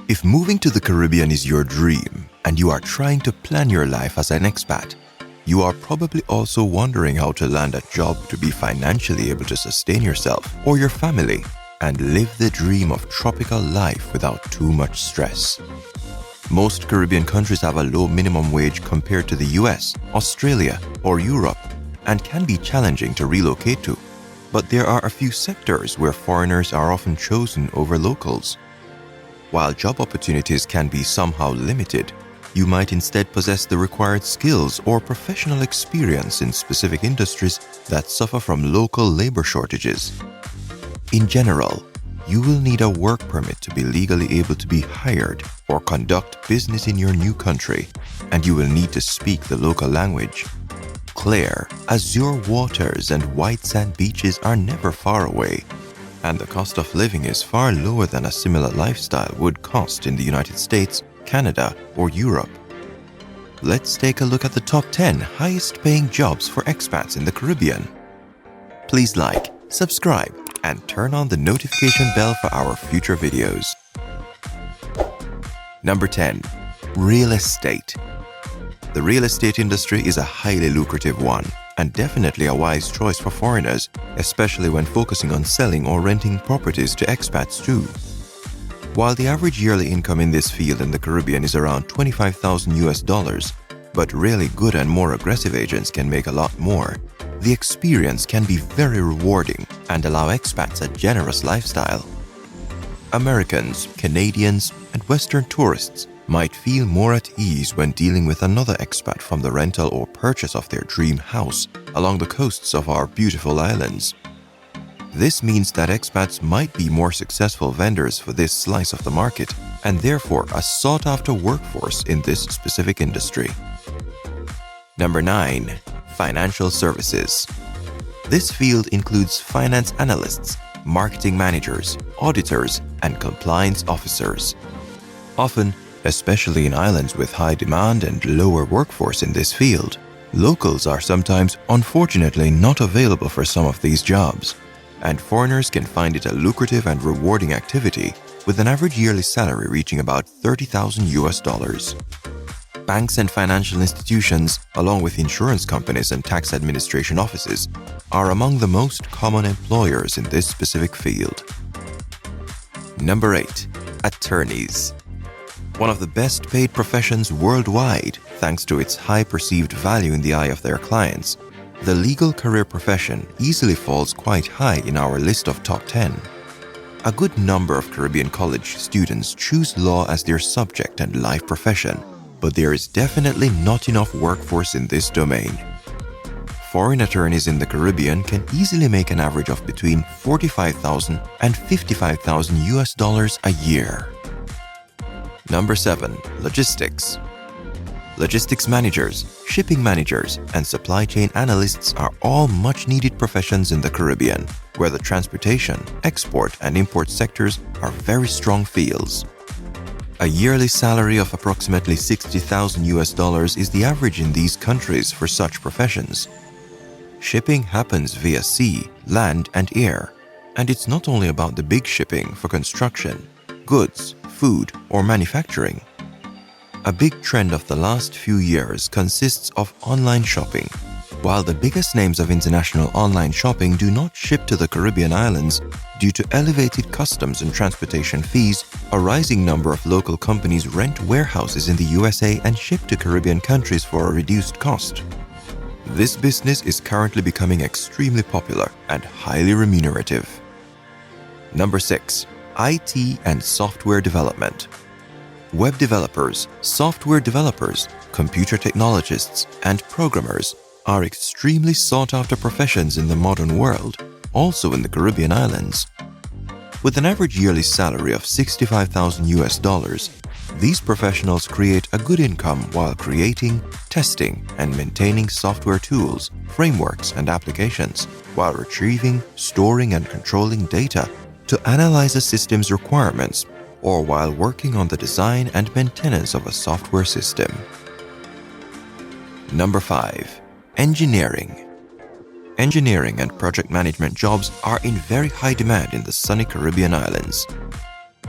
If moving to the Caribbean is your dream and you are trying to plan your life as an expat, you are probably also wondering how to land a job to be financially able to sustain yourself or your family and live the dream of tropical life without too much stress. Most Caribbean countries have a low minimum wage compared to the US, Australia, or Europe, and can be challenging to relocate to. But there are a few sectors where foreigners are often chosen over locals. While job opportunities can be somehow limited, you might instead possess the required skills or professional experience in specific industries that suffer from local labor shortages. In general, you will need a work permit to be legally able to be hired or conduct business in your new country, and you will need to speak the local language. Clear, azure waters and white sand beaches are never far away, and the cost of living is far lower than a similar lifestyle would cost in the United States, Canada, or Europe. Let's take a look at the top 10 highest paying jobs for expats in the Caribbean. Please like, subscribe, and turn on the notification bell for our future videos. Number 10. Real estate. The real estate industry is a highly lucrative one and definitely a wise choice for foreigners, especially when focusing on selling or renting properties to expats too. While the average yearly income in this field in the Caribbean is around $25,000, but really good and more aggressive agents can make a lot more, the experience can be very rewarding and allow expats a generous lifestyle. Americans, Canadians, and Western tourists might feel more at ease when dealing with another expat from the rental or purchase of their dream house along the coasts of our beautiful islands. This means that expats might be more successful vendors for this slice of the market and therefore a sought-after workforce in this specific industry. Number 9. Financial services. This field includes finance analysts, marketing managers, auditors, and compliance officers. Often, especially in islands with high demand and lower workforce in this field, locals are sometimes unfortunately not available for some of these jobs, and foreigners can find it a lucrative and rewarding activity with an average yearly salary reaching about $30,000. Banks and financial institutions, along with insurance companies and tax administration offices, are among the most common employers in this specific field. Number 8. Attorneys. One of the best paid professions worldwide thanks to its high perceived value in the eye of their clients, the legal career profession easily falls quite high in our list of top 10. A good number of Caribbean college students choose law as their subject and life profession, but there is definitely not enough workforce in this domain. Foreign attorneys in the Caribbean can easily make an average of between $45,000 and $55,000 a year. Number 7. Logistics. Logistics managers, shipping managers, and supply chain analysts are all much needed professions in the Caribbean, where the transportation, export, and import sectors are very strong fields. A yearly salary of approximately $60,000 is the average in these countries for such professions. Shipping happens via sea, land, and air, and it's not only about the big shipping for construction, goods, food, or manufacturing. A big trend of the last few years consists of online shopping. While the biggest names of international online shopping do not ship to the Caribbean islands due to elevated customs and transportation fees, a rising number of local companies rent warehouses in the USA and ship to Caribbean countries for a reduced cost. This business is currently becoming extremely popular and highly remunerative. Number 6. IT and software development. Web developers, software developers, computer technologists, and programmers are extremely sought-after professions in the modern world, also in the Caribbean islands. With an average yearly salary of $65,000, these professionals create a good income while creating, testing, and maintaining software tools, frameworks, and applications, while retrieving, storing, and controlling data to analyze a system's requirements, or while working on the design and maintenance of a software system. Number 5. Engineering. Engineering and project management jobs are in very high demand in the sunny Caribbean islands.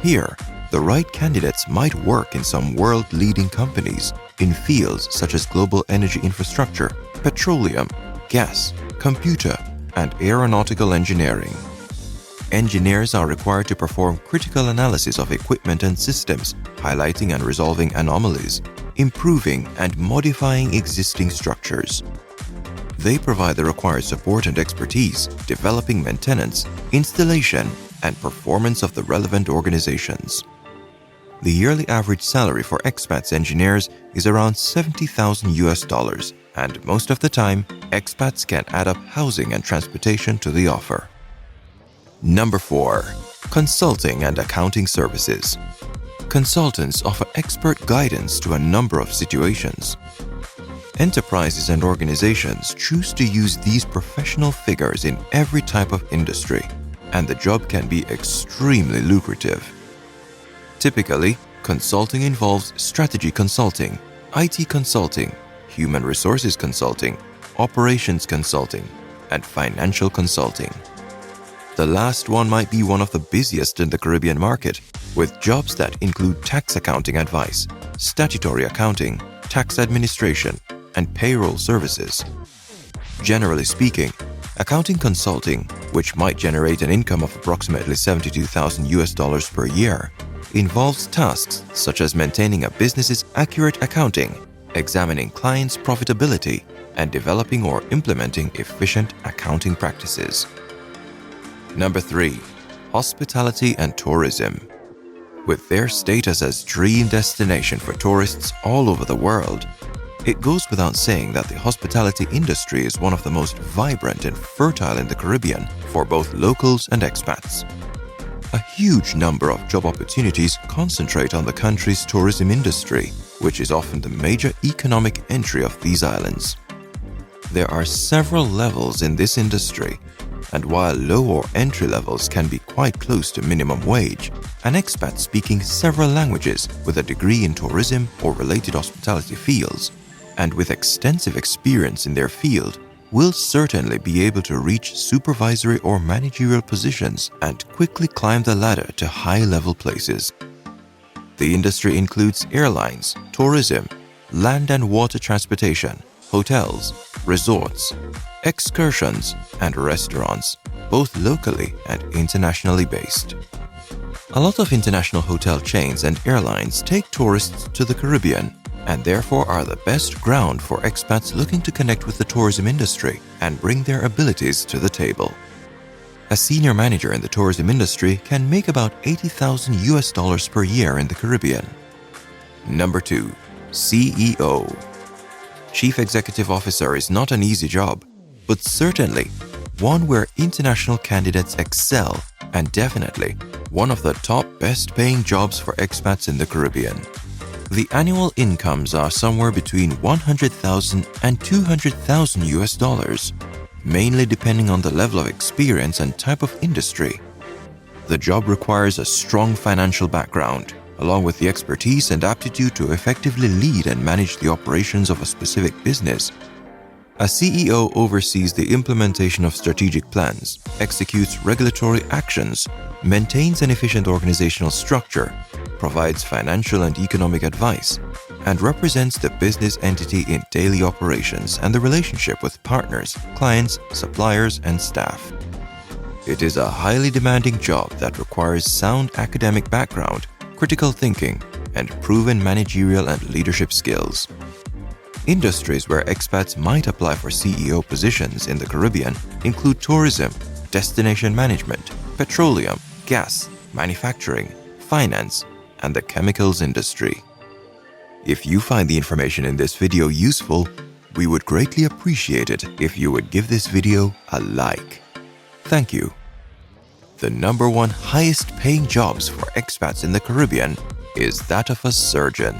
Here, the right candidates might work in some world-leading companies in fields such as global energy infrastructure, petroleum, gas, computer, and aeronautical engineering. Engineers are required to perform critical analysis of equipment and systems, highlighting and resolving anomalies, improving and modifying existing structures. They provide the required support and expertise, developing maintenance, installation, and performance of the relevant organizations. The yearly average salary for expats engineers is around $70,000, and most of the time, expats can add up housing and transportation to the offer. Number 4. Consulting and accounting services. Consultants offer expert guidance to a number of situations. Enterprises and organizations choose to use these professional figures in every type of industry, and the job can be extremely lucrative. Typically, consulting involves strategy consulting, IT consulting, human resources consulting, operations consulting, and financial consulting. The last one might be one of the busiest in the Caribbean market, with jobs that include tax accounting advice, statutory accounting, tax administration, and payroll services. Generally speaking, accounting consulting, which might generate an income of approximately $72,000 per year, involves tasks such as maintaining a business's accurate accounting, examining clients' profitability, and developing or implementing efficient accounting practices. Number 3. Hospitality and tourism. With their status as dream destination for tourists all over the world, it goes without saying that the hospitality industry is one of the most vibrant and fertile in the Caribbean for both locals and expats. A huge number of job opportunities concentrate on the country's tourism industry, which is often the major economic entry of these islands. There are several levels in this industry, and while low or entry levels can be quite close to minimum wage, an expat speaking several languages with a degree in tourism or related hospitality fields, and with extensive experience in their field, will certainly be able to reach supervisory or managerial positions and quickly climb the ladder to high-level places. The industry includes airlines, tourism, land and water transportation, hotels, resorts, excursions, and restaurants, both locally and internationally based. A lot of international hotel chains and airlines take tourists to the Caribbean, and therefore are the best ground for expats looking to connect with the tourism industry and bring their abilities to the table. A senior manager in the tourism industry can make about $80,000 per year in the Caribbean. Number 2. CEO. Chief Executive Officer is not an easy job, but certainly one where international candidates excel, and definitely one of the top best paying jobs for expats in the Caribbean. The annual incomes are somewhere between $100,000 and $200,000, mainly depending on the level of experience and type of industry. The job requires a strong financial background, along with the expertise and aptitude to effectively lead and manage the operations of a specific business. A CEO oversees the implementation of strategic plans, executes regulatory actions, maintains an efficient organizational structure, provides financial and economic advice, and represents the business entity in daily operations and the relationship with partners, clients, suppliers, and staff. It is a highly demanding job that requires sound academic background, critical thinking, and proven managerial and leadership skills. Industries where expats might apply for CEO positions in the Caribbean include tourism, destination management, petroleum, gas, manufacturing, finance, and the chemicals industry. If you find the information in this video useful, we would greatly appreciate it if you would give this video a like. Thank you. The number 1 highest paying jobs for expats in the Caribbean is that of a surgeon.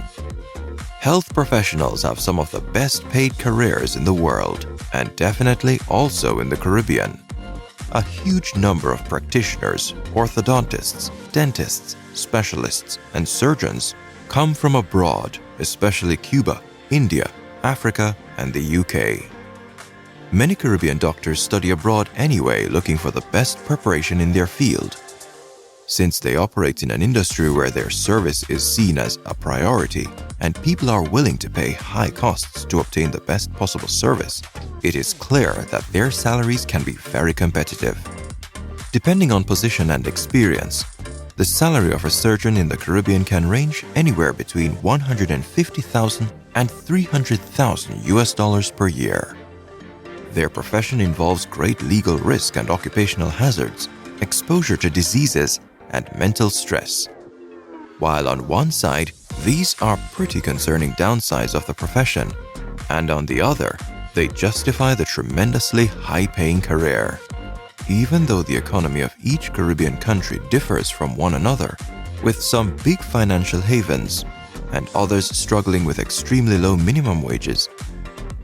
Health professionals have some of the best paid careers in the world, and definitely also in the Caribbean. A huge number of practitioners, orthodontists, dentists, specialists, and surgeons come from abroad, especially Cuba, India, Africa, and the UK. Many Caribbean doctors study abroad anyway, looking for the best preparation in their field. since they operate in an industry where their service is seen as a priority and people are willing to pay high costs to obtain the best possible service. It is clear that their salaries can be very competitive. Depending on position and experience, the salary of a surgeon in the Caribbean can range anywhere between $150,000 and $300,000 per year. Their profession involves great legal risk and occupational hazards, exposure to diseases, and mental stress. While on one side, these are pretty concerning downsides of the profession, and on the other, they justify the tremendously high-paying career. Even though the economy of each Caribbean country differs from one another, with some big financial havens and others struggling with extremely low minimum wages,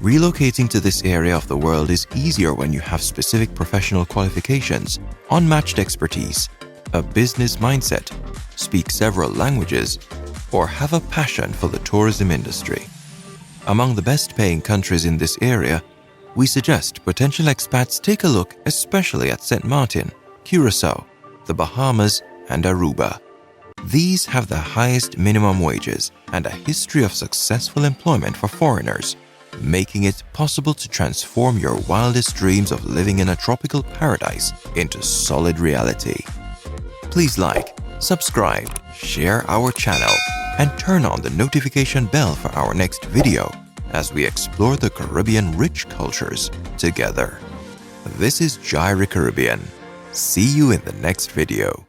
relocating to this area of the world is easier when you have specific professional qualifications, unmatched expertise, a business mindset, speak several languages, or have a passion for the tourism industry. Among the best-paying countries in this area, we suggest potential expats take a look especially at St. Martin, Curacao, the Bahamas, and Aruba. These have the highest minimum wages and a history of successful employment for foreigners, making it possible to transform your wildest dreams of living in a tropical paradise into solid reality. Please like, subscribe, share our channel, and turn on the notification bell for our next video as we explore the Caribbean rich cultures together. This is Gyri Caribbean. See you in the next video.